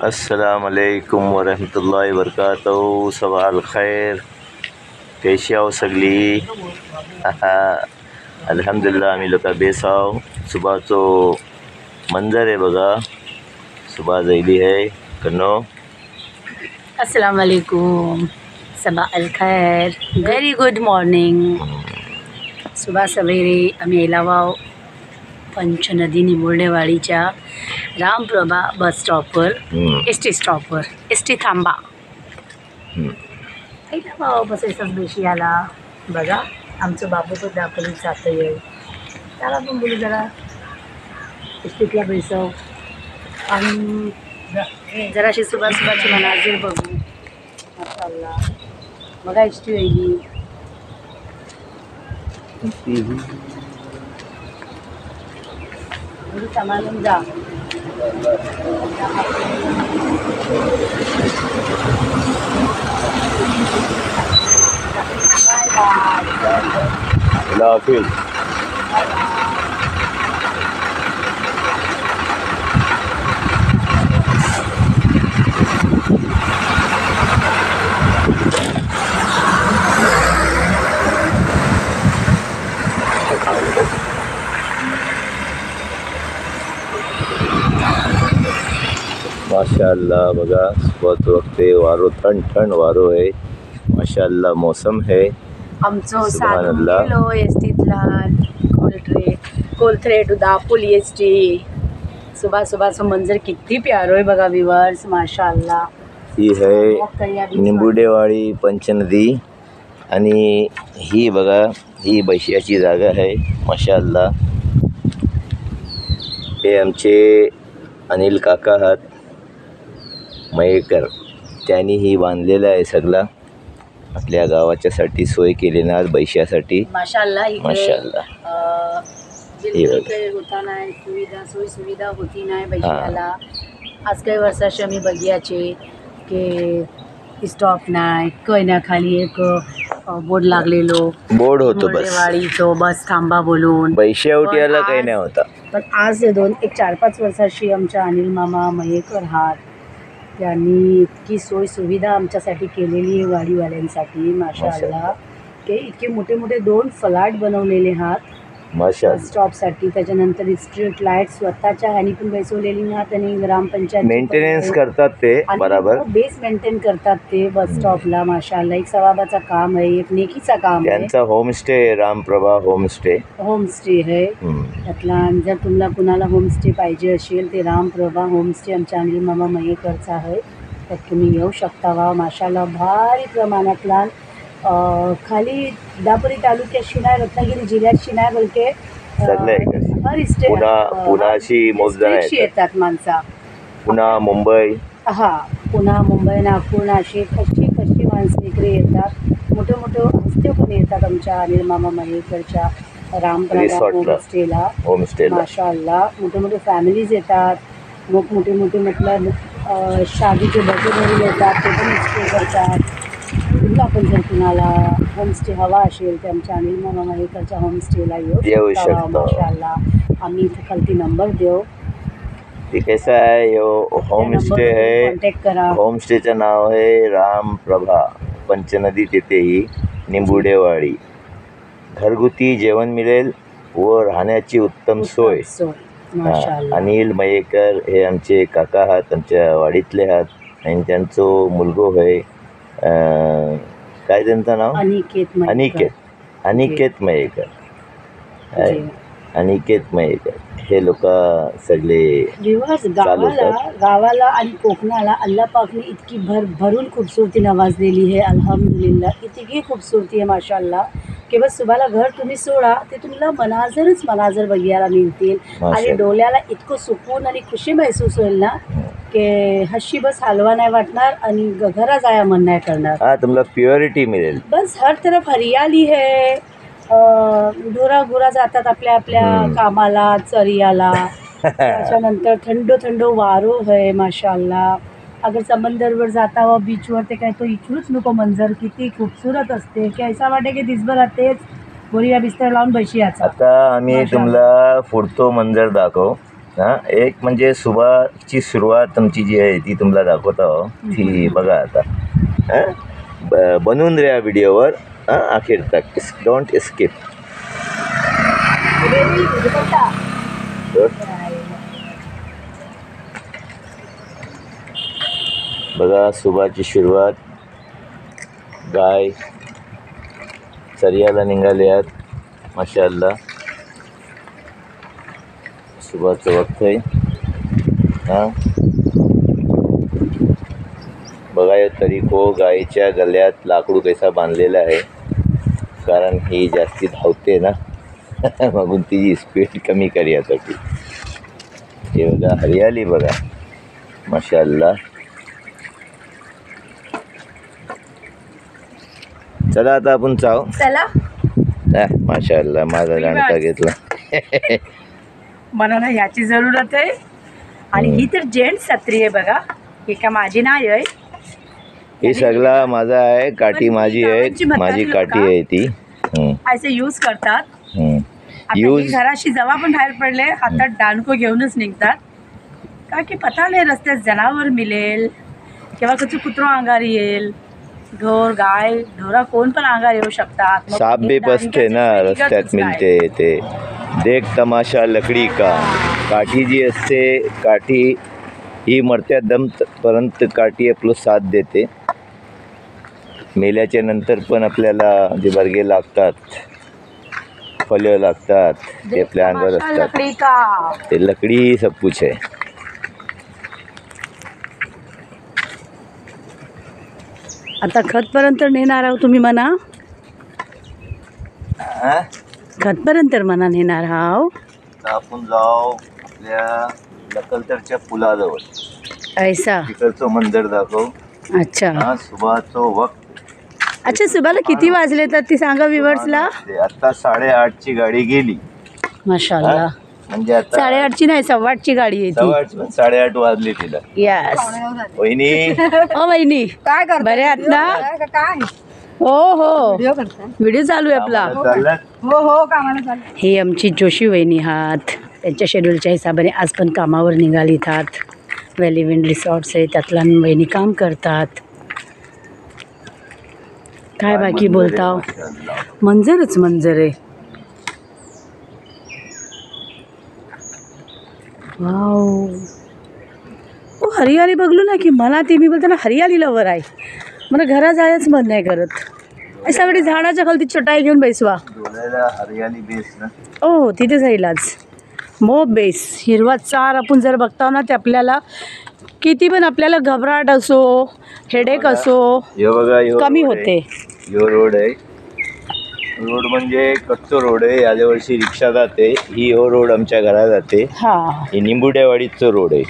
अस्सलाम वालेकुम वरहमतुल्लाहि वबरकातुहू। सबह अल खैर, कैशी आहो सगळी? अल्हम्दुलिल्लाह आम्ही लोक बेस आहो. सुबहचो मंजर आहे बघा, सुबह जायली आहे कनो. अस्सलाम वालेकुम, सबह अल खैर, व्हेरी गुड मॉर्निंग. सुबह सवेरे आम्ही एलावाव पंचनदी निंबुर्डेवाडीच्या रामप्रभा बस स्टॉपवर एस टी स्टॉपवर एस टी थांबा एलावाव बसायचाच बेशी आला बघा. आमचं बाबू पण दाखवली जातं येईल त्याला पण बोलू जरा एस टीतला बैसव आणि जराशी सुभाची मनाजीर बघू. माशाअल्लाह बघा एस टी येईल. सामान जा हाफिज. माशाअल्लाह बघा, सुबहचं वक्त आहे, वारो थंड थंड वारो आहे. माशाअल्लाह मौसम है. आमचं सुभानअल्लाह. साधलो एस टीतला Kolthare to Dapoli S T. सुभाचं मंजर किती प्यारो आहे बघा व्यूअर्स. माशाअल्लाह ही है निंबुर्डेवाडी पंचनदी आणि ही बघा, ही बैशाची जागा आहे. माशाअल्लाह हे आमचे अनिल काका आहात मयेकर, त्यांनी ही बांधलेलं आहे सगळा आपल्या गावाच्यासाठी सोय केली ना बैशासाठी. माशाअल्लाह माशाअल्लाह. होता नाही सोय सुविधा होती नाही बैशाला. आज काही वर्षाशी आम्ही बघियाचे की स्टॉप नाही काही ना, खाली एक बोर्ड लागलेलो बोर्ड होतो बस वाडीचो बस थांबा बोलून बैशावटीला काही नाही होता. पण आज एक 4-5 वर्षाशी आमच्या अनिल मामा मयेकर हात त्यांनी इतकी सोय सुविधा आमच्यासाठी केलेली आहे वाडीवाल्यांसाठी. माशाअल्लाह ते इतके मोठे मोठे 2 फ्लॅट बनवलेले आहात माशाअल्लाह. स्टॉपसाठी. त्याच्यानंतर स्ट्रीट लाईट स्वतःच्या ह्यानी पण बसवलेली आहात आणि ग्रामपंचायत मेंटेनन्स करतात ते बरोबर. बेस मेंटेन करतात ते बस स्टॉपला. माशाअल्लाह एक सवाबाचा काम आहे, एक नेकीचा काम आहे. त्यांचा होमस्टे रामप्रभा होमस्टे आहे त्यातला. जर तुम्हाला कुणाला होमस्टे पाहिजे असेल ते रामप्रभा होमस्टे आमच्या अनिल मामा मयेकरचा आहे. त्यात तुम्ही येऊ शकता. वा माशाअल्लाह भारी प्रमाणातला खाली दापोली तालुक्यात शिनाय, रत्नागिरी जिल्ह्यात शिनाय बलके हर पुण्याशी मोजदार येतात माणसा. पुन्हा मुंबई, पुन्हा मुंबई, नागपूर, नाशिक कशी माणसं इकडे येतात. मोठे हस्ते पण येतात आमच्या अनिल मामा मयेकरच्या रामप्रभा होमस्टेला. माशाअल्लाह मोठे फॅमिलीज येतात. मोठे म्हटलं शादीचे बर्थडे येतात ते पण स्टे करतात. तुला पण जर कुणाला होमस्टे हवा असेल तर आमच्या अनिल मामा मयेकरच्या होमस्टेला येऊ शकता. माशाअल्लाह आम्ही इथे खालती नंबर देऊ. ते कैसा आहे होमस्टे आहे. कॉन्टॅक्ट करा. होमस्टेचं नाव आहे रामप्रभा पंचनदी. तिथेही निंबुर्डेवाडी. घरगुती जेवण मिळेल व राहण्याची उत्तम सोय. अनिल मयेकर हे आमचे काका आहात, आमच्या वाडीतले आहात आणि त्यांचं मुलगो आहे. काय त्यांचं नाव? अनिकेत मयेकर. अनिकेत मयेकर हे लोक सगळे गावाला आणि कोकणाला अल्लाह पाकने इतकी भरून खूबसूरती नवाजलेली आहे. अल्हम्दुलिल्लाह इतकी खूबसूरती आहे माशाअल्लाह की बस सुभाला घर तुम्ही सोडा ते तुम्हाला मनाजर बघायला मिळतील आणि डोळ्याला इतकं सुकून आणि खुशी महसूस होईल ना की हशी बस हलवा नाही वाटणार आणि घरा जाया मन नाही करणार. तुम्हाला प्युरिटी मिळेल. बस हर तरफ हरियाली है. ढोरा जातात आपल्या कामाला चरियाला. त्याच्यानंतर थंड वारो है माशाअल्लाह. अगर समंदरवर जाता व बीचवर ते काय तो इकडूच नको मंजर किती खूबसूरत असते की ऐसा वाटे की दिसभर तेच बोरिया बिस्तर लावून बशी याचा. आता आम्ही तुम्हाला पुढतो मंजर दाखव. हां, एक म्हणजे सुभाची सुरुवात आमची जी आहे ती तुम्हाला दाखवतो. ती बघा आता. बनवून द्या व्हिडिओवर अखेर तक. Don't escape. बघा सुभाची सुरुवात. गाय चर्याला निघाले आहेत माशाअल्लाह. सुभाचं वक्त आहे. हां बघा तरीको गायीच्या गळ्यात लाकडू कसा बांधलेला आहे, कारण ही जास्ती धावते ना म्हणून तिची स्पीड कमी करण्यासाठी. हे बघा हरियाली बघा माशाअल्लाह. चला आता आपण चाव. चला माशाअल्लाह माझा जाणता घेतला. मला ना ह्याची जरूरत आहे. आणि ही तर जेंट्स छत्री आहे बघा. ही का माझी नाही आहे. हे सगळा माझा आहे. काठी माझी आहे. माझी काठी आहे ती. असे यूज करतात. यूज घराशी जेव्हा पण बाहेर पडले हातात दांडको घेऊनच निघतात. का की पता नाही रस्त्यात जनावर मिळेल किंवा कुठे कुत्रो अंगार येईल. ढोर गाय ढोरा कोण पण अंगार येऊ शकतात. साप भी बसते ना रस्त्यात मिळते ते. देख तमाशा लकडी का. काठी जी असते काठी ही मरत्या दम पर्यंत काठी आपलं साथ देते. मेल्याच्या नंतर पण आपल्याला जे बर्गे लागतात, फळं लागतात ते आपल्या अंगावर असतात. ते लकडी सब कुछ है. आता खतपर्यंत नेणार आहोत तुम्ही म्हणा. खतपर्यंत म्हणा नेणार आहो. आपण जाऊ आपल्या लखलदरच्या पुलाजवळ. ऐसा तिकडचं मंदिर दाखव. अच्छा सुभाचं वक्त. अच्छा सुभाला किती वाजले तर ती सांगा व्ह्युअर्सला. आता 8:30ची गाडी गेली. माशाअल्लाह. म्हणजे आता 8:30ची नाही 8:15ची गाडी आहे ती. 8:30 वाजले तिला. यस वहिनी. ओ वहिनी काय कर बरे आहात ना. हो हो व्हिडिओ चालू आहे आपला. चाललं. हो कामाला चालू. हे आमची जोशी वहिनी आहात. त्यांच्या शेड्यूलच्या हिशोबाने आज पण कामावर निघालीत आहात. व्हॅली विंड रिसॉर्ट्स आहे त्यातला वहिनी काम करतात. काय बाकी बोलताव. मंजरच मंजर आहे. वाव ओ हरियाली बघलो ना की मला ती मी बोलते ना हरियाली लवर आहे. मला घरा जायच मन नाही करत. सगळी झाडाच्या खालती चटाई घेऊन बैसवा. हरियाली बेस ना. ओ तिथे जाईलच मो बेस. हिरवा चार आपण जर बघताव ना ते आपल्याला किती पण आपल्याला घबराट असो हेडेक असो कमी होते. यो रोड आहे. रोड म्हणजे कच्चो रोड आहे. याच्या वर्षी रिक्षा जाते. ही हो रोड आमच्या घरा जाते. हां ही निंबुडेवाडीचं रोड आहे.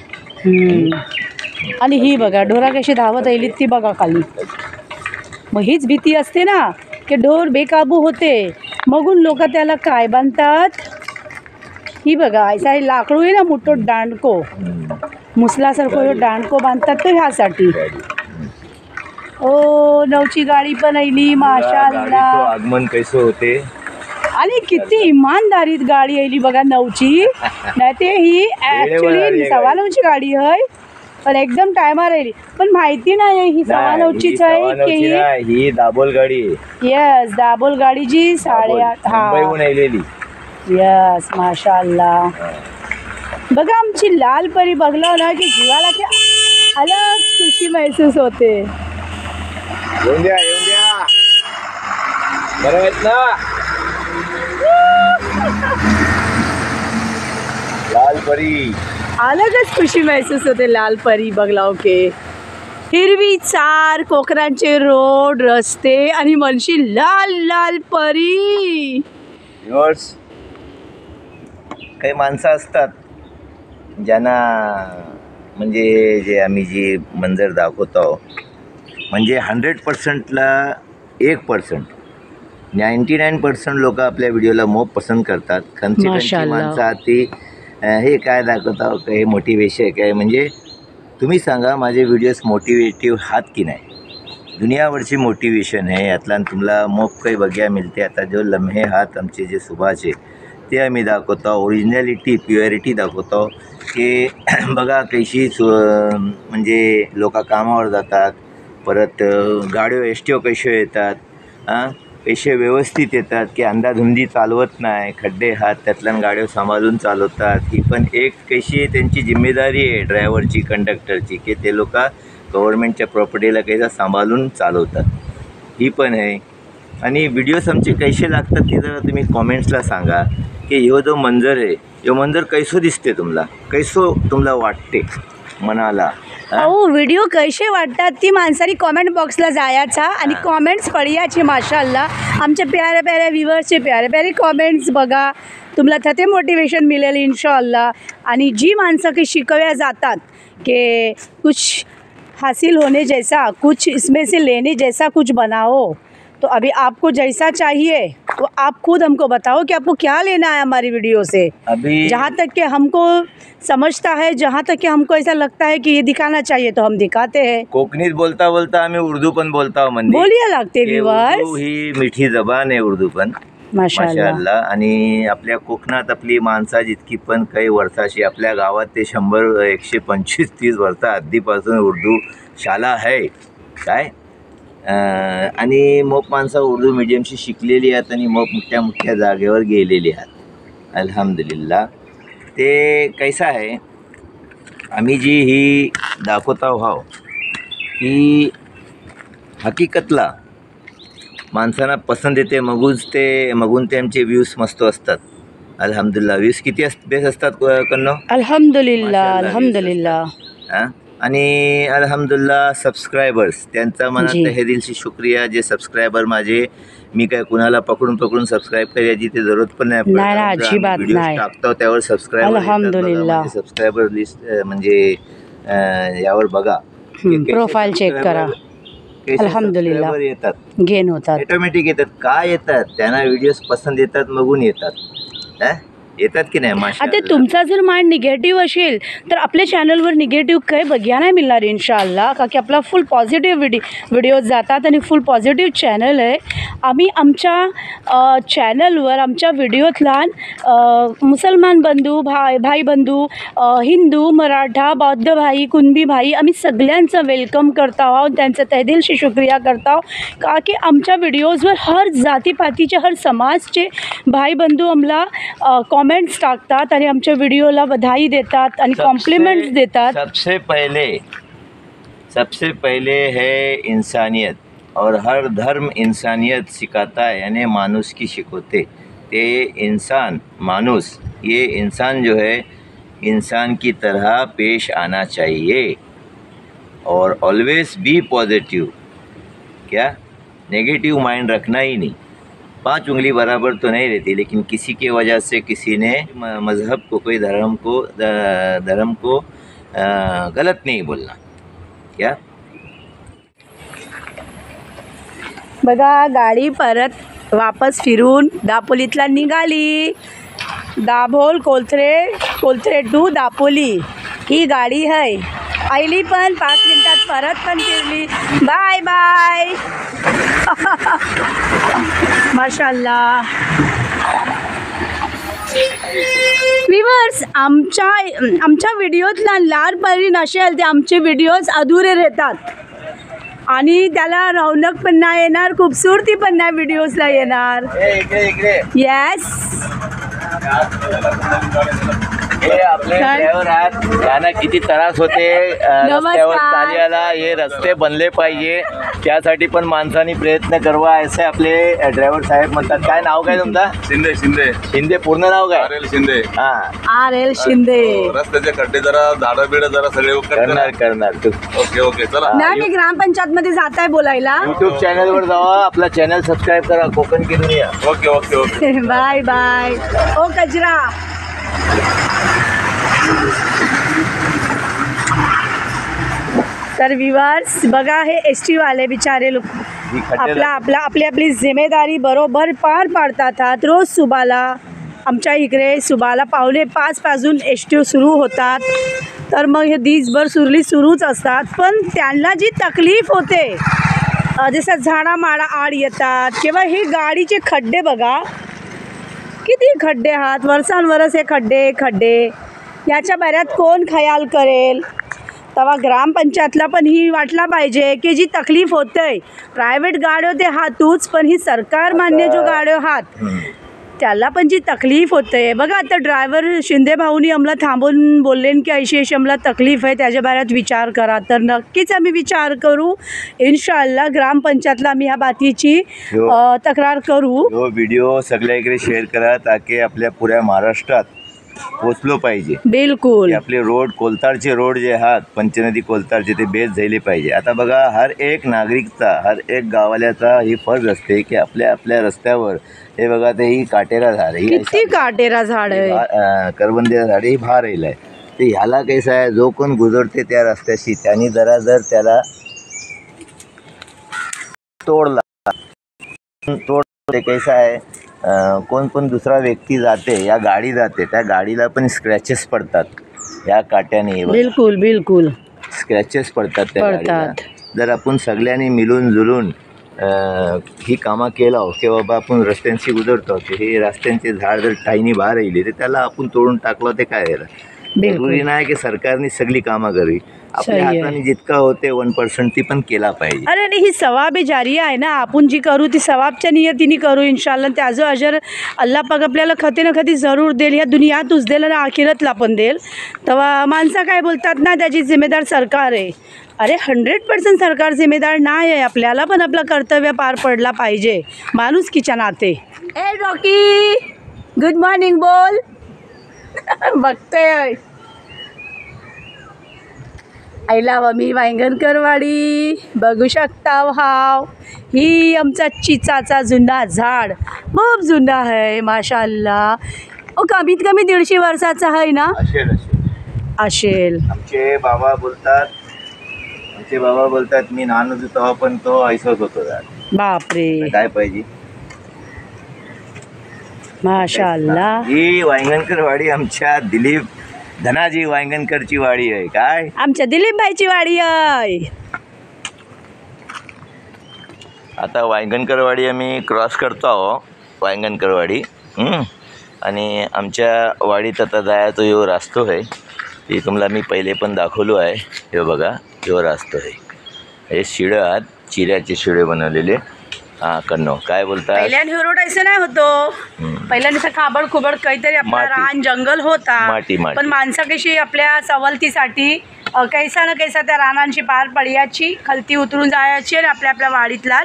आणि ही बघा ढोरा कशी धावत येईल ती बघा खाली. मग हीच भीती असते ना की ढोर बेकाबू होते. मगून लोक त्याला काय बांधतात. ही बघा ऐसा लाकडू आहे ना मोठो दांडको मुसलासारखं दांडको बांधतात तर ह्यासाठी. ओ नवची गाडी पण आली माशाअल्लाह. आगमन कैसे होते. आणि किती इमानदारीत गाडी आली बघा नवची. नाही ते ही ॲक्च्युली 9:15ची गाडी आहे पण एकदम टायमार आली. पण माहिती नाही ही 9:15चीच आहे की ही दाबोल गाडी. यस दाबोल गाडी जी 8:30. हा यस माशाअल्लाह. बघा आमची लाल परी बघला ना की जीवाला की अलग खुशी महसूस होते. येऊन द्या बरं आहेत ना. लाल परी अलगच खुशी महसूस होते. लाल परी बघला ओके. हिरवी चार कोकरांचे रोड रस्ते आणि मनशी लाल लाल परी. काही माणसं असतात ज्यांना म्हणजे जे आम्ही जे मंजर दाखवतो म्हणजे 100%ला 1% 99% लोक आपल्या व्हिडिओला मोप पसंत करतात. खंची माणसं ती हे काय दाखवतो काही मोटिवेशन काय. म्हणजे तुम्ही सांगा माझे व्हिडिओज मोटिवेटिव्ह हात की नाही. दुनियावरची मोटिवेशन आहे यातला तुम्हाला मोप काही बघायला मिळते. आता जो लम्हे हात आमचे जे सुभाचे ते आम्ही दाखवतो. ओरिजिनॅलिटी प्युअरिटी दाखवतो. की बघा कशी म्हणजे लोक कामावर जातात, परत गाड्यो एस टी कशो येतात, कसे व्यवस्थित येतात की अंधाधुंदी चालवत नाही, खड्डे हात त्यातल्यान गाड्यो सांभाळून चालवतात. ही पण एक कशी त्यांची जिम्मेदारी आहे ड्रायव्हरची, कंडक्टरची, की ते लोक गव्हर्नमेंटच्या प्रॉपर्टीला कशा सांभाळून चालवतात. ही पण आहे. आणि व्हिडिओज आमचे कैसे लागतात ते जरा तुम्ही कॉमेंट्सला सांगा की ह्यो जो मंजर आहे, ह्यो मंजर कैसो दिसते तुम्हाला, कैसो तुम्हाला वाटते मनाला. अहो व्हिडिओ कसे वाटतात ती माणसांनी कॉमेंट बॉक्सला जायचा आणि कॉमेंट्स पडयाची. माशाअल्लाह आमच्या प्याऱ्या प्याऱ्या व्ह्यूवर्सचे प्यारे प्यारे कॉमेंट्स बघा, तुम्हाला ते मोटिवेशन मिळेल इंशाअल्लाह. आणि जी माणसं की शिकव्या जातात की कुछ हासिल होने जैसा, कुछ इसमें से लेने जैसा कुछ बनाओ, तो अभी आपको जैसा चाहिए तो आप खुद हमको बताओ कि आपको क्या लेना है हमारी वीडियो से. अभी जहाँ तक कि हमको समझता है, जहाँ तक कि हमको ऐसा लगता है कि ये दिखाना चाहिए तो हम दिखाते हैं. कोकणीत बोलता बोलता आम्ही उर्दू पण बोलता म्हणजे बोलिया लागते की व्ह्यूअर्स. उर्दू ही मिठी जबान आहे उर्दू पण. माशाअल्लाह. माशाअल्लाह. आणि आपल्या कोकणात आपली माणसा जितकी पण काही वर्षाची, आपल्या गावात ते 100, 125, 30 वर्षा आधीपासून उर्दू शाळा आहे काय. आणि मग माणसं उर्दू मीडियमशी शिकलेली आहेत आणि मग मोठ्या मोठ्या जागेवर गेलेली आहेत अल्हम्दुलिल्लाह. ते कैसा आहे, आम्ही जी ही दाखवत आहोत की हकीकतला माणसांना पसंत येते, मगून ते आमचे व्ह्यूज मस्त असतात अल्हम्दुलिल्लाह. व्ह्यूज किती बेस असतात कन्नो? अल्हम्दुलिल्लाह अल्हम्दुलिल्लाह. आणि अल्हम्दुलिल्लाह सबस्क्रायबर्स त्यांचा मला तहे दिलशी शुक्रिया. जे सबस्क्रायबर माझे, मी काय कुणाला पकडून सबस्क्राईब करायची ते जरूरत पण नाही. अजिबात नाही. टाकतो त्यावर सबस्क्रायबर, अल्हम्दुलिल्लाह. सबस्क्रायबर लिस्ट म्हणजे यावर बघा, प्रोफाईल चेक करा. अल्हम्दुलिल्लाह येतात, गेन होतात, ऑटोमॅटिक येतात. काय येतात त्यांना व्हिडिओज पसंत येतात, मगून येतात. येतात की नाही. आता तुमचा जर माइंड निगेटिव्ह असेल तर आपल्या चॅनलवर निगेटिव्ह काही बघायला नाही मिळणार इंशाअल्लाह, का की आपला फुल पॉझिटिव्ह व्हिडिओज जातात आणि फुल पॉझिटिव्ह चॅनल आहे. आम्ही आमच्या चॅनलवर आमच्या व्हिडिओतला मुसलमान बंधू, भाई बंधू, हिंदू, मराठा, बौद्ध भाई, कुणबी भाई, आम्ही सगळ्यांचं वेलकम करतो आहोत, त्यांचं तहदिलशी शुक्रिया करतो आहोत. का की आमच्या व्हिडिओजवर हर जातीपातीचे, हर समाजचे भाई बंधू आम्हाला कमेंट्स टाकतात आणि आमच्या व्हिडिओला बधाई देतात आणि कॉम्प्लिमेंट्स देतात. सबसे पहले है इंसानियत, और हर धर्म इंसानियत सिखाता है, यानी मानुस की शिकोते. ते इंसान, मानुस, ये इंसान जो है इंसान की तरह पेश आना चाहिए और ऑलवेज बी पॉजिटिव. क्या नेगेटिव माइंड रखना ही नहीं. 5 उंगली बराबर तो नहीं रहती, लेकिन किसी के वजह से किसी ने मज़हब को, कोई धर्म को गलत नहीं बोलना. क्या बघा गाडी परत वापस फिरून दापोलीतला निघाली. दाभोळ कोलथरे टू दापोली ही गाडी आहे. आईली पण 5 मिनिटात परत पण फिरली. Bye bye. माशाअल्लाह. व्ह्यूअर्स, आमच्या व्हिडिओतला लाड परी नसेल ते आमचे व्हिडिओज अधुरे राहतात आणि त्याला रौनक पण नाही येणार, खूबसूरती पण नाही व्हिडिओजला येणार. येस, हे आपले ड्रायव्हर आहेत, त्यांना किती त्रास होते रस्त्यावर चालायला. हे रस्ते बनले पाहिजे, त्यासाठी पण माणसांनी प्रयत्न करावा असे आपले ड्रायव्हर साहेब म्हणतात. काय नाव काय तुमचा? शिंदे. पूर्ण नाव काय? शिंदे. RL शिंदे. रस्त्याचे खड्डे जरा, झाडं बिड जरा सगळे करणार तू. ओके चला. नाही, मी ग्रामपंचायत मध्ये जात आहे बोलायला. यूट्यूब चॅनलवर जावा, आपला चॅनल सबस्क्राईब करा, कोकण की दुनिया. ओके. Bye bye. ओ कजरा. तर व्ह्यूअर्स बघा, हे ST वाले बिचारे लोक आपली जिम्मेदारी बरोबर पार पाडतात. रोज सुबाला आमच्या इकडे सुबाला 4:45 वाजून ST सुरू होतात. तर मग हे दिवसभर सुरूच असतात. पण त्यांना जी तकलीफ होते, जसं झाडामाडा आड येतात किंवा हे गाडीचे खड्डे बघा, किती खड्डे आहात, वर्षांवरस हे खड्डे. याच्या बऱ्यात कोण खयाल करेल. तेव्हा ग्रामपंचायतला पण ही वाटला पाहिजे की जी तकलीफ होते प्रायव्हेट गाड्यो ते हातूच, पण ही सरकार मान्य जो गाड्यो हात त्याला पण जी तकलीफ होते. बघा आता ड्रायव्हर शिंदे भाऊनी आम्हाला थांबून बोलले की अशी अशी आम्हाला तकलीफ आहे, त्याच्या बाऱ्यात विचार करा. तर नक्कीच आम्ही विचार करू. इन्शाअल्लाह ग्रामपंचायतला आम्ही ह्या बातीची तक्रार करू. जो व्हिडिओ सगळ्या इकडे शेअर करा ताकी आपल्या पुऱ्या महाराष्ट्रात पोचलो पाहिजे. बिलकुल की आपले रोड कोलतारचे रोड जे आहात पंचनदी कोलतारचे ते बेस झाले पाहिजे. आता बघा हर एक नागरिकचा हर एक गावाल्याचा ही फर्ज असते की आपल्या आपल्या रस्त्यावर हे बघा ते ही काटेरा झाड ही किती काटेरा झाड आहे, करवंदीचं झाड ही भार राहिलं आहे. ते ह्याला कसं आहे जो कोण गुजरते त्या रस्त्याशी त्यांनी जर त्याला तोडला ते कसं आहे कोण पण दुसरा व्यक्ती जाते या गाडी जाते त्या गाडीला पण स्क्रॅचेस पडतात या काट्याने. बिलकुल बिलकुल स्क्रॅचेस पडतात त्या गाडीला. जर आपण सगळ्यांनी मिळून जुळून ही कामं केलं की बाबा आपण रस्त्यांशी गुजरतो की हे रस्त्यांचे झाड जर टाईनी बाहेर राहिले तर त्याला आपण तोडून टाकलं ते काय झालं. जरुरी नाही की सरकारने सगळी कामं करावी, आपल्या हाताने जितका होते 1% ती पण केला पाहिजे. अरे नाही ही सवाबे जारिया आहे ना, आपण जी करू ती सवाबच्या नियतीने करू इन्शाअल्लाह. त्याचं अजर अल्लाह पाक आपल्याला खते ना खती जरूर देईल. ह्या दुनियातच देईल आणि आखिरतला पण देईल. तेव्हा माणसं काय बोलतात ना त्याची जिम्मेदार सरकार आहे. अरे 100% सरकार जिम्मेदार नाही आहे, आपल्याला पण आपलं कर्तव्य पार पडला पाहिजे माणुसकीच्या नाते. ए रॉकी गुड मॉर्निंग बोल. बघते आईला मी वांगणकरवाडी बघू शकता. हाव ही आमचा चिचाचा जुना झाड खूप जुना आहे माशाअल्लाह. कमीत कमी 150 वर्षाचा आहे ना असेल. आमचे बाबा बोलतात मी लहान होतो तेव्हा पण तो ऐसत होतो झाड. बापरे काय पाहिजे माशाअल्लाह. ही वांगणकरवाडी आमच्या दिलीप धनाजी वांगणकरची वाडी आहे. काय आमच्या दिलीप भाईची वाडी आहे. आता वांगणकरवाडी आम्ही क्रॉस करतो आहो वांगणकरवाडी. आणि आमच्या वाडीत आता जायचो ह्यो रास्तो आहे. ती तुम्हाला मी पहिले पण दाखवलो आहे. हे बघा ह्यो रास्तो आहे. हे शिडे आहात चिऱ्याचे शिडे बनवलेले. हां कन्नो काय बोलतात पहिल्याने रोड असं नाही होतो. पहिल्याने खाबड खुबड काहीतरी आपला रान जंगल होता. पण माणसं कशी आपल्या सवलतीसाठी कैसा ना कैसा त्या रानांची पार पडायची, खालती उतरून जायची आणि आपल्या आपल्या वाडीतला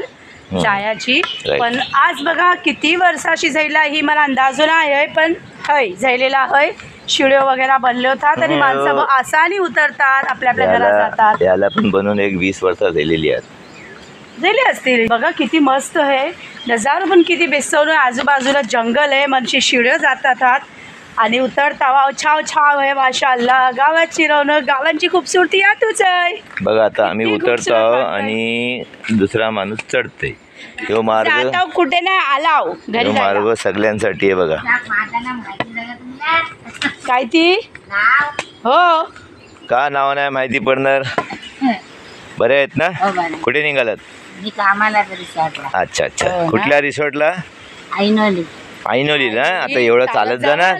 जायची. पण आज बघा किती वर्षाशी जायला ही मला अंदाज नाही आहे, पण हय जायलेला हय. शिड्यो वगैरे बनले होतात आणि माणसं आसानी उतरतात आपल्या आपल्या घरात जातात. याला पण बनवून एक 20 वर्ष झालेली आहेत झाले असतील. बघा किती मस्त आहे नजारा पण किती बेसवून. आजूबाजूला जंगल आहे, मनशी शिड्यो जातात आणि उतरतावा छाव छाव आहे माशाअल्लाह. गावाची रौनक गावांची खूबसूरती यातच आहे. बघा आता आम्ही उतरतो आणि दुसरा माणूस चढते. तो मार्ग कुठे नाही आलाव घरी मार्ग सगळ्यांसाठी आहे. बघा काय ती हो का नाव नाही माहिती पडणार. बरे आहेत ना. कुठे निघालात. अच्छा अच्छा कुठल्या रिसॉर्टला. ऐनोलीला. आता एवढं चालत जाणार.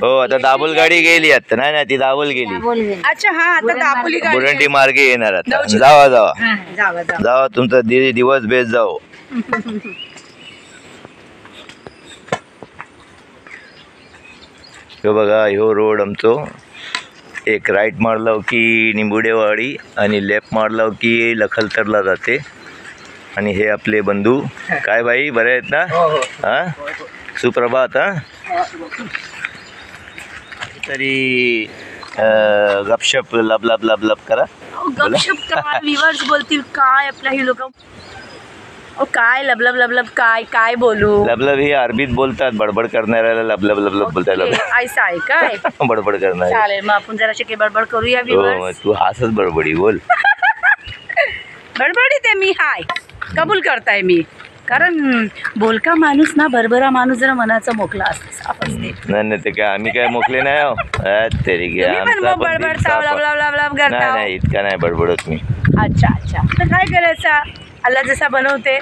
हो आता दाबोल गाडी गेली आता. नाही ना ती दाबोल गेली. अच्छा हा आता दापोली बुरंडी मार्गे येणार आता. जावा तुमचा दिवस बेस जाओ. ह्यो बघा ह्यो रोड आमचो. एक राईट मारला की निंबुडेवाडी आणि लेफ्ट मारला की लखलतरला जाते. आणि हे आपले बंधू. काय बाई बरे आहेत ना. हां सुप्रभात. तरी गपशप लब लब लब लब करा. गपशप व्ह्यूअर्स बोलतील काय आपल्या ही लोक काय लबलब लबलब काय काय बोलू. लबलब ही अरबीत बोलतात. बडबड करणाऱ्याला लबलब लबलब बोलतात. ऐसा आहे काय बडबड करणार. चालेल मग आपण जराशी काही बडबड करूया व्ह्यूअर्स. तू हासच बडबडी बोल. बडबडी ते मी हाय कबूल करताय मी. कारण बोलका माणूस ना बरबरा माणूस जरा मनाचा मोकला असते. नाही ते काय आम्ही काय मोकले नाही हो. नाही इतका नाही बडबडत मी. अच्छा अच्छा तर काय करायचं अल्ला जसा बनवते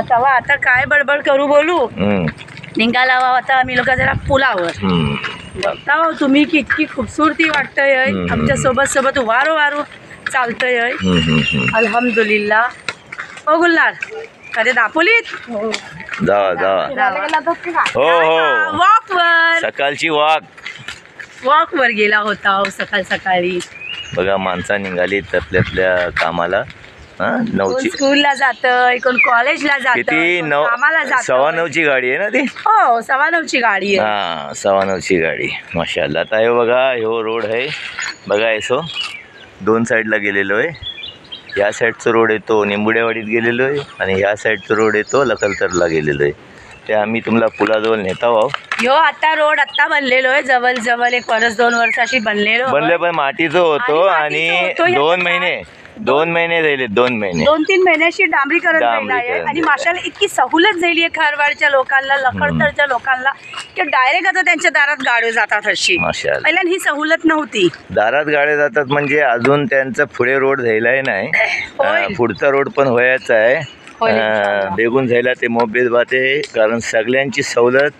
तेव्हा आता काय बडबड करू बोलू. निघाला आता आम्ही लोक जरा पुलावर. बघता हो तुम्ही की इतकी खूबसूरती वाटतंय आमच्या सोबत वारो चालतंय अल्हम्दुलिल्लाह. हो गुल्हार कधी दापोलीत जावा हो हो वॉकवर सकाळची वॉकवर गेला होता हो सकाळी. बघा माणसं निघाली आपल्या कामाला. हा, कोण 9ची स्कूलला जातंय, कोण कॉलेजला जातंय, किती कोण 9 कामाला जातंय. 9:15ची गाडी आहे ना ती. हो 9:15ची गाडी आहे. हा 9:15ची गाडी. माशाल्लाह. आता हे बघा ह्यो रोड आहे बघा यसो 2 साईडला गेलेलो आहे. ह्या साईडचा रोड येतो निंबुडेवाडीत गेलेलो आहे आणि ह्या साईडचा रोड येतो लखलतरला गेलेलो आहे. ते आम्ही तुम्हाला पुलाजवळ नेता आहो. ह्यो आता रोड आता बनलेलो आहे जवळ एक वर्ष 2 वर्षाशी बनलेलो बनले पण मातीचं होतो आणि आणि मातीचं होतो. 2 महिने झाले 2 महिने 2-3 महिन्याशी डांबरीकरण झालेलं आहे डांबरीकरण आणि झालं. माशाला इतकी सहुलत झाली आहे खारवाडच्या लोकांना लखडतरच्या लोकांना की डायरेक्ट आता त्यांच्या दारात गाड्या जातात अशी. माशाल्लाह. पहिल्यांदा ही सहुलत नव्हती. दारात गाड्या जातात म्हणजे अजून त्यांचा पुढे रोड झालाय नाही. होईल. पुढचा रोड पण व्हायचा आहे. होईल इंशाल्लाह. बेगून झाला ते मोबेद बाते कारण सगळ्यांची सवलत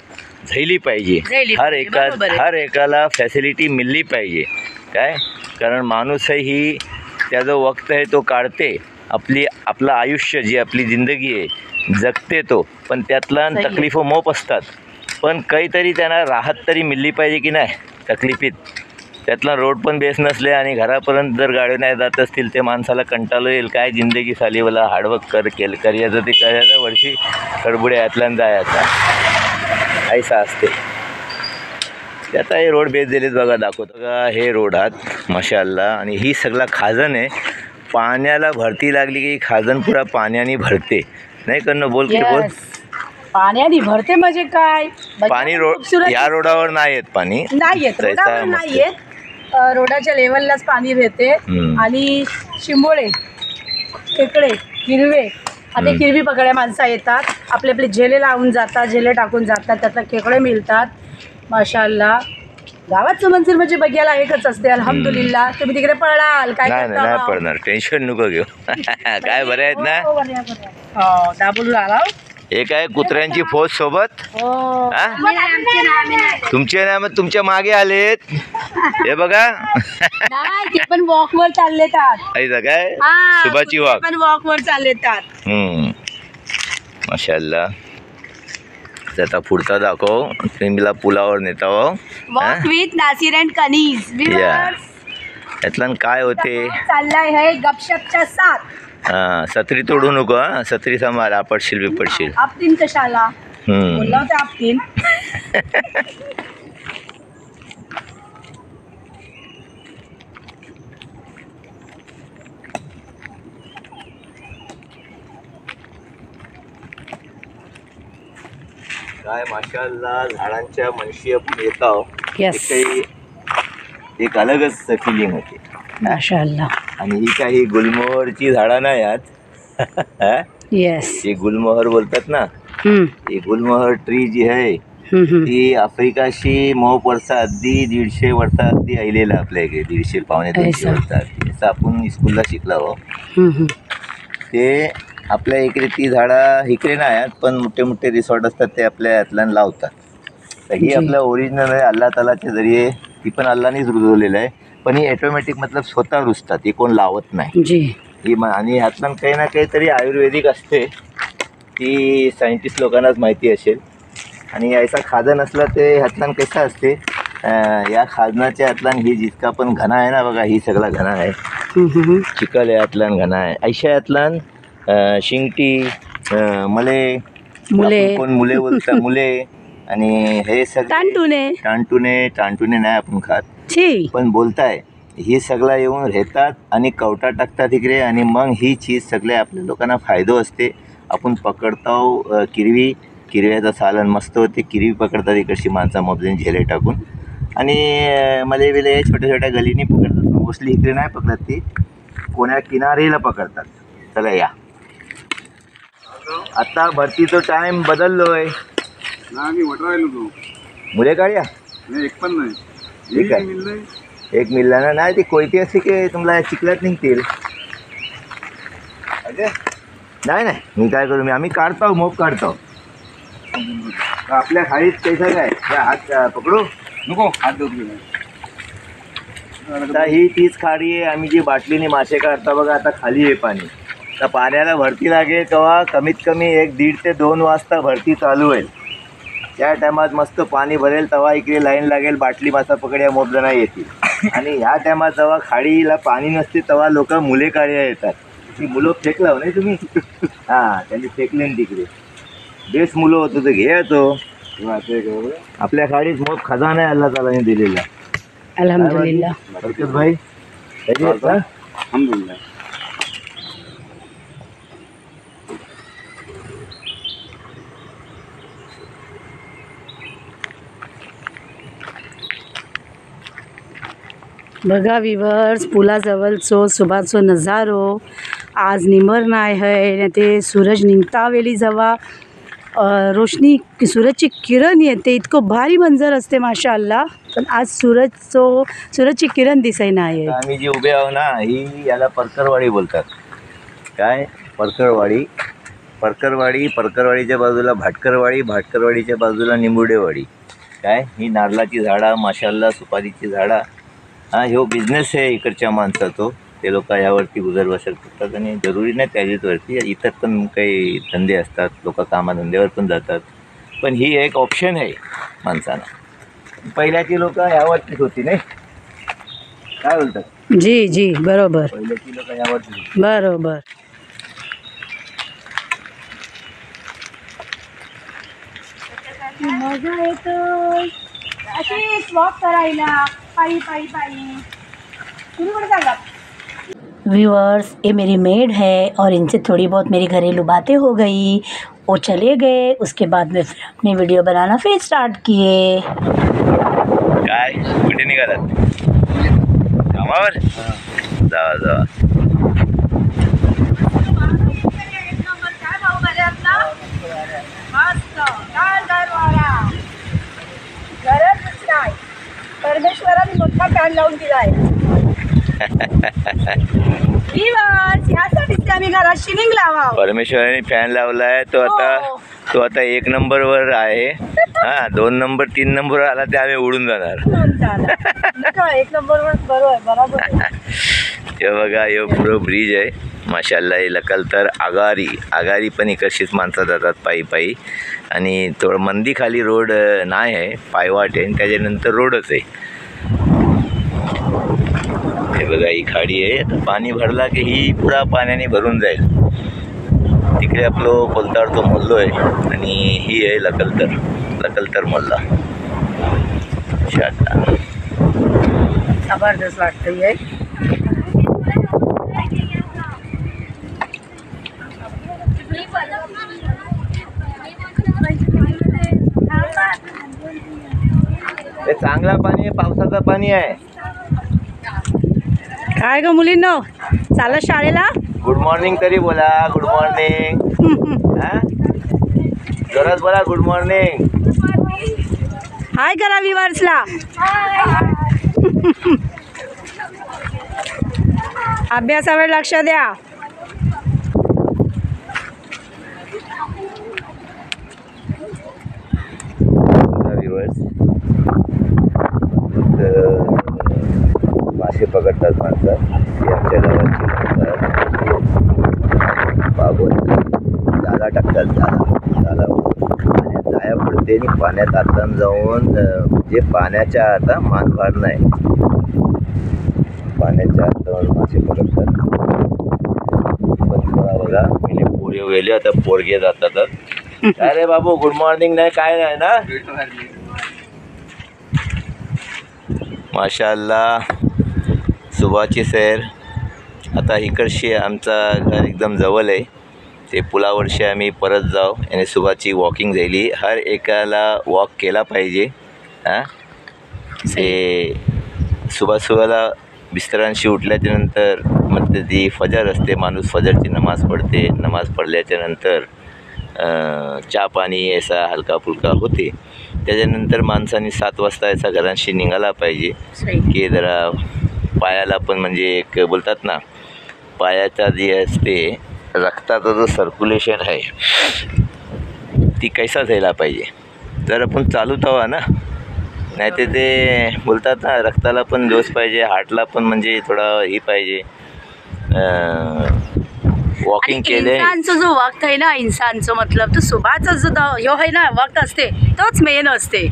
झाली पाहिजे. झाली पाहिजे, बरोबर आहे. हर एकाला फॅसिलिटी मिळली पाहिजे काय कारण माणूसही ही त्याचा वक्त आहे तो काढते आपलं आयुष्य जी आपली जिंदगी आहे जगते तो पण त्यातला सही आहे. तकलीफ मोप असतात पण काहीतरी त्यांना राहत तरी मिळली पाहिजे की नाही तकलीफीत. त्यातला रोड पण बेस नसले आणि घरापर्यंत जर गाड्या नाही जात असतील ते माणसाला कंटाळू येईल काय जिंदगी सालीवाला हार्डवर्क करियाचं ते करायचं वर्षी खडबुड्या यातल्यानं जायचा ऐसा असते. ते आता हे रोड बेस दिलेत बघा दाखवतो बघा हे रोड आहात माशाल्लाह आणि ही सगळा खाजन आहे. पाण्याला भरती लागली की खाजन पुरा पाण्याने भरते नाही करणं बोल की बोल. Yes. पाण्याने भरते म्हणजे काय पाणी रोड खूपसूरत या रोडावर नाही येत पाणी नाही येत जैसा रोडावर मस्त. नाही येत. रोडाच्या लेवललाच पाणी येते आणि शिंबोळे खेकडे हिरवे आता हिरवी पकड्या माणसं येतात आपले झेले लावून जातात झेले टाकून जातात त्यातला खेकडे मिळतात माशाल्लाह. गावाचं मंदिर म्हणजे बघायला एकच असते अल्हम्दुलिल्लाह. तुम्ही तिकडे पळाल काय नाही करता? नाही पडणार टेन्शन नको घेऊ. काय बरं आहेत ना हो, बऱ्या, बऱ्या. हो दाबून आला हो. एक आहे कुत्र्यांची फौज सोबत. हो हा? नाही, तुमचे नाही मग तुमच्या मागे आलेत हे बघा. ते पण वॉकवर चाललेतात. ऐसा काय हा, सुभाची कुत्रे वाघ. पण वॉकवर चाललेतात. माशाल्लाह. आता पुढचा दाखव तुम्हीला पुलावर नेता हो. Walk with Nasir and Kaneez. यातलं काय होते चाललाय है गपशपच्या साथ. सत्री तोडू नको हा सत्री सांभाळ आपटशील बिपडशील. आपतीन कशाला बोलला होता आपतीन. काय माशाल्लाह झाडांच्या मनशी आपण येतो Yes. एक अलगच फिलिंग होते माशाल्लाह. आणि ही काही गुलमोहरची झाडं नाही आहेत. येस. ही गुलमोहर बोलतात ना ही गुलमोहर ट्री जी आहे ती आफ्रिकाशी 9 वर्षा आधी 150 वर्षा आधी आलेला आपल्या इकडे 150 पावणे 200 वर्षा आधी असं आपण स्कूलला शिकला हो. ते आपल्या इकडे ती झाडं इकडे नाही आहेत पण मोठे मोठे रिसॉर्ट असतात ते आपल्या यातल्या लावतात. तर ही आपल्या ओरिजिनल आहे अल्लाह तालाच्या जरिये ती पण अल्लानेच रुजवलेलं आहे पण ही ॲटोमॅटिक मतलब स्वतः रुजतात ही कोण लावत नाही. ही आणि ह्यातलं काही ना काहीतरी आयुर्वेदिक असते ती सायंटिस्ट लोकांनाच माहिती असेल. आणि याचा खाजन असला ते ह्यातलं कसं असते या खाजनाच्या ह्यातलं ही जितका पण घना आहे ना बघा ही सगळा घना आहे चिखल आहे ह्यातलं घना आहे ऐशा ह्यातलं शिंगटी मुले कोण मुले बोलतात मुले आणि हे सगळे टांटुने नाही आपण खात पण बोलताय ही सगळं येऊन राहतात आणि कवटा टाकतात इकडे आणि मग ही चीज सगळे आपल्या लोकांना फायदो असते. आपण पकडतो किरव्याचं सालन मस्त होते किरवी पकडतात इकडची माणसं मोबदून झेले टाकून आणि मले वेळे छोट्या छोट्या गलीने पकडतात मोस्टली इकडे नाही पकडत ती कोण्या किनारीला पकडतात. चला या आता भरतीचा टाइम बदललोय मुले काढूया एक पण नाही ठीक आहे एक मिळला ना नाही ती कोयती असते की तुम्हाला चिखलात निघतील. नाही नाही मी काय करू आम्ही काढतो मोप काढतो आपल्या खालीच कैसा काय हात पकडू नको हात देऊ आता ही तीच खाडी आहे. आम्ही जी बाटलीने मासे काढता बघा, आता खाली आहे पाणी. तर पाण्याला भरती लागेल तेव्हा कमीत कमी 1:30 ते 2 वाजता भरती चालू होईल. त्या टायमात मस्त पाणी भरेल तेव्हा इकडे लाईन लागेल, बाटली मासा पकड्या मोबजना येतील. आणि ह्या टायमात जेव्हा खाडीला पाणी नसते तेव्हा लोक मुले काढ्या येतात. ती मुलं फेकलाव नाही तुम्ही हां, त्यांनी फेकले तिकडे. बेस मुलं होतं तर घ्यायचो. आपल्या खाडीत मग खजाना आहे अल्लाह तालाने दिलेला. अल्हम्दुलिल्लाह. बरकत भाई अल्हम्दुलिल्लाह. बघा विवर्स, पुलाजवळचो सुभाचो नजारो. आज निमर नाही आहे, ते सूरज निघता वेळी जेव्हा रोशनी सूरजची किरण येते इतकं भारी मंजर असते माशाअल्लाह. पण आज सूरजची किरण दिसाय नाही आहे. आम्ही जी उभे आहो ना, ही याला परकरवाडी बोलतात. काय परकरवाडीच्या बाजूला भाटकरवाडीच्या बाजूला निंबुडेवाडी. काय ही नारळाची झाडा माशाअल्लाह, सुपारीची झाडा. हा ह्यो बिझनेस आहे इकडच्या माणसाचो. ते लोक यावरती गुजरबसर करतात आणि जरुरी नाही त्याच्यावरती, इतर पण काही धंदे असतात, लोक कामाधंद्यावर पण जातात. पण ही एक ऑप्शन आहे माणसांना. पहिल्याची लोक यावरतीच होती नाही, काय बोलतात? जी जी बरोबर पहिल्याची लोक यावरतीच होती. बरोबर. मजा येतो अशीच वॉक करायला पायी पायी पायी. तुम्ही कुठे चाललात? व्यूअर्स, ये मेरी मेड है और इनसे थोड़ी बहुत मेरी घरेलू बातें हो गई. वो चले गए, उसके बाद में फिर अपनी वीडियो बनाना फिर स्टार्ट किए. काय कुठे निघालात? कामावर? जा. परमेश्वराने मोठा फॅन लावून दिलाय. यासाठीच आम्ही घरात शिलिंग लावा. परमेश्वराने फॅन लावलाय तो आता 1 नंबरवर आहे. हा 2 नंबर 3 नंबर आला ते आम्ही उडून जाणार. 1 नंबरवर बरोबर. हे बघा, हे पुरो ब्रिज आहे माशाअल्लाह. हे लकलतर आगारी पण इकडशीच माणसं जातात पायी पायी. आणि थोडं मंदी खाली रोड नाही आहे, पायवाट आहे, त्याच्यानंतर रोडच आहे. हे बघा ही खाडी आहे. आता पाणी भरला की ही पुरा पाण्याने भरून जाईल. तिकडे आपलं कोलताड तो मोल्लो आहे आणि ही आहे लकलतर मोल्ला. जबरदस्त वाटतंय. हे चांगला पाणी आहे, पावसाचं पाणी आहे. काय ग मुलींनो, चालत शाळेला? गुड मॉर्निंग तरी बोला. Good morning. जोरात बोला गुड मॉर्निंग. हाय करा व्ह्युअर्सला. अभ्यासावर लक्ष द्या. मासे पकडतात माणसं. ही आमच्या गावाची जाळा टाकतात. जाळा पाण्यात जाया पडते आणि पाण्यात आतून जाऊन म्हणजे पाण्याच्या आता मानभार नाही, पाण्याच्या आत जाऊन मासे पकडतात. पण बघा पहिले पोरे वेले, आता पोरगे जातातच. काय रे बाबू, गुड मॉर्निंग नाही काय नाही ना? माशाअल्लाह सुभाची सैर. आता इकडशी आमचा घर एकदम जवळ आहे. ते पुलावरशी आम्ही परत जाऊ आणि सुभाची वॉकिंग झाली. हर एकाला वॉक केला पाहिजे. हां ते सुभाला बिस्तरांशी उठल्याच्यानंतर मग ती फजर असते, माणूस फजरची नमाज पडते. नमाज पडल्याच्यानंतर चहा पाणी असा हलका फुलका होते. त्याच्यानंतर माणसाने 7 वाजता याचा घरांशी निघाला पाहिजे की जरा पायाला पण म्हणजे एक बोलतात ना, पायाचा जे असते रक्ताचा जो सर्क्युलेशन आहे ती कैसा झाला पाहिजे. जर आपण चालू तवा ना नाही तर ते बोलतात ना, रक्ताला पण जोश पाहिजे, हार्टला पण म्हणजे थोडा ही पाहिजे. वॉकिंग केले इंसानचं जो वक्त आहे ना, इंसानचं मतलब तो सुभाचा जो ह्यो आहे ना वक्त असते तोच मेन असते.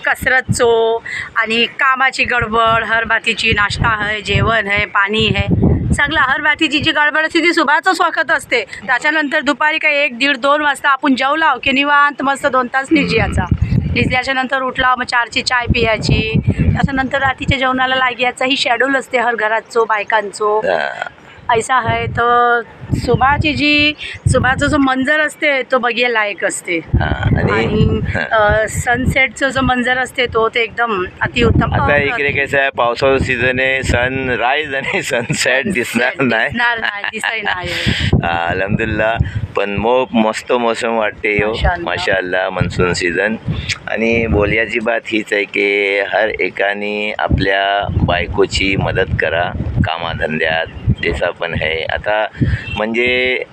कसरतचो आणि कामाची गडबड, हर बातीची नाश्ता आहे, जेवण आहे, पाणी आहे, सगळं हर बातीची जी गडबड असते ती सुभाचंच वखत असते. त्याच्यानंतर दुपारी काही 1, 1:30, 2 वाजता आपण जेवला की निवांत मस्त 2 तास निजयाचा. निजल्याच्या नंतर उठला मग 4ची चाय पियाची. त्याच्यानंतर रात्रीच्या जेवणाला लागायचा. ही शेड्यूल असते हर घराचो बायकांचो. ऐसा आहे तर सुभाचा जो मंजर असते तो बघायला लायक असते. आणि सनसेटचं जो मंजर असते तो ते एकदम अतिउत्तम. आता इकडे कसं आहे, पावसाचं सीझन आहे, सनराईज आणि सनसेट दिसणार नाही. अल्हम्दुलिल्लाह. पण मस्त मोसम वाटते यो, माशाअल्लाह, मान्सून सीझन. आणि बोलण्याची बात हीच आहे की हर एकाने आपल्या बायकोची मदत करा कामाधंद्यात, जसा पण आहे. आता म्हणजे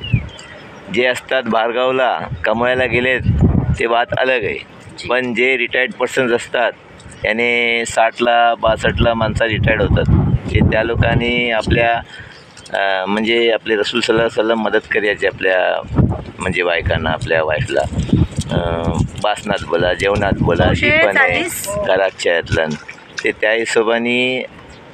जे असतात बाहेरगावला कमवायला गेलेत ते बात अलग आहे, पण जे रिटायर्ड पर्सन्स असतात याने 60ला 62ला माणसं रिटायर्ड होतात, ते त्या लोकांनी आपल्या म्हणजे आपले रसूल सल्लल्लाहु अलैहि वसल्लम मदत करायची आपल्या म्हणजे बायकांना, आपल्या वाईफला. बासनात बोला, जेवणात बोला, जी पण आहे घराच्या यातलं, ते त्या हिशोबाने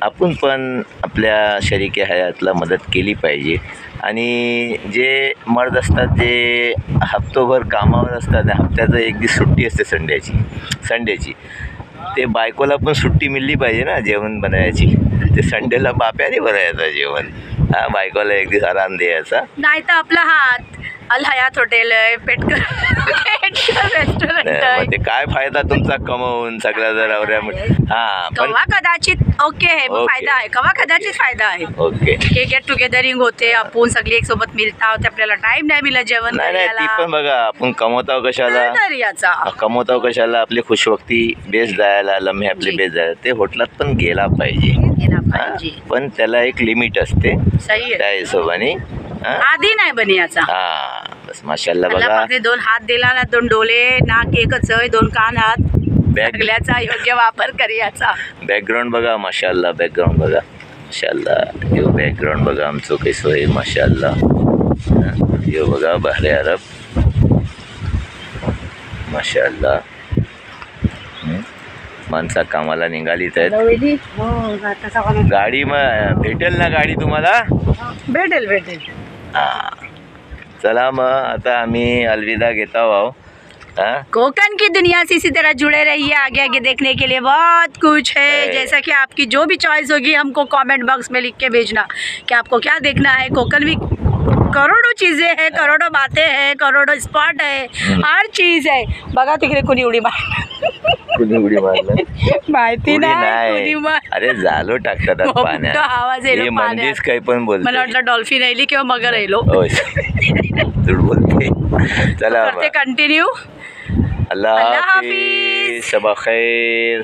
आपण पण आपल्या शरीके हयातला मदत केली पाहिजे. आणि जे मर्द असतात जे हप्तोभर कामावर असतात, हप्त्याचं एक दिवस सुट्टी असते संडेची, ते बायकोला पण सुट्टी मिळली पाहिजे ना जेवण बनवायची. ते संडेला बाप्याने बनवायचं जेवण, बायकोला एक दिवस आराम द्यायचा. नाही तर आपला हात अल हयात हॉटेल आहे, पेटकर रेस्टॉरंट आहे. ते काय फायदा तुमचा कमवून सगळ्या जर पण कवा कदाचित ओके आहे, फायदा आहे, कवा कदाचित फायदा आहे. ओके, गेट टुगेदरिंग होते, आपण सगळी एक सोबत मिळतात, आपल्याला टाइम नाही मिळत जेवण नाही. ती पण बघा, आपण कमवताव कशाला आपली खुशवक्ती बेस जायला, लम्हे आपले बेस जायला, ते हॉटेलात पण गेला पाहिजे. पण त्याला एक लिमिट असते, त्या हिशोबाने आधी नाही बनियाचा. बस माशाल्लाह. बघा, 2 हात दिला ना, 2 डोळे, नाक एकच आहे, 2 कान, हात, बॅगल्याचा योग्य वापर करायचा. बॅकग्राऊंड बघा माशाल्लाह, बॅकग्राऊंड बघा माशाल्लाह. यो बॅकग्राऊंड बघा आमचं कसं आहे माशाल्लाह. यो बघा बहरे अरब माशाल्लाह. माणसा कामाला निघालीत आहेत. गाडी मग भेटेल ना, गाडी तुम्हाला भेटेल. चला मग आता आम्ही अलविदा घेता आहो. कोकण की दुनिया से इसी तरह जुड़े रहिए, आगे आगे देखने के लिए बहुत कुछ है. जैसा कि आपकी जो भी चॉइस होगी हमको कमेंट बॉक्स में लिख के भेजना कि आपको क्या देखना है. कोकण में करोड़ों चीज़ें हैं, करोड़ों बातें हैं, करोड़ों स्पॉट है, हर चीज़ है. बघा तिकडे कुणी उडी माहिती नाही. अरे झालो टाकतात पाण्यात, आवाज येलो मंदीच काही पण बोलते. मला वाटलं डॉल्फिन आली किंवा मगर येलो. बोलते. चला कंटिन्यू. अल्लाह हाफिज, शबा खैर.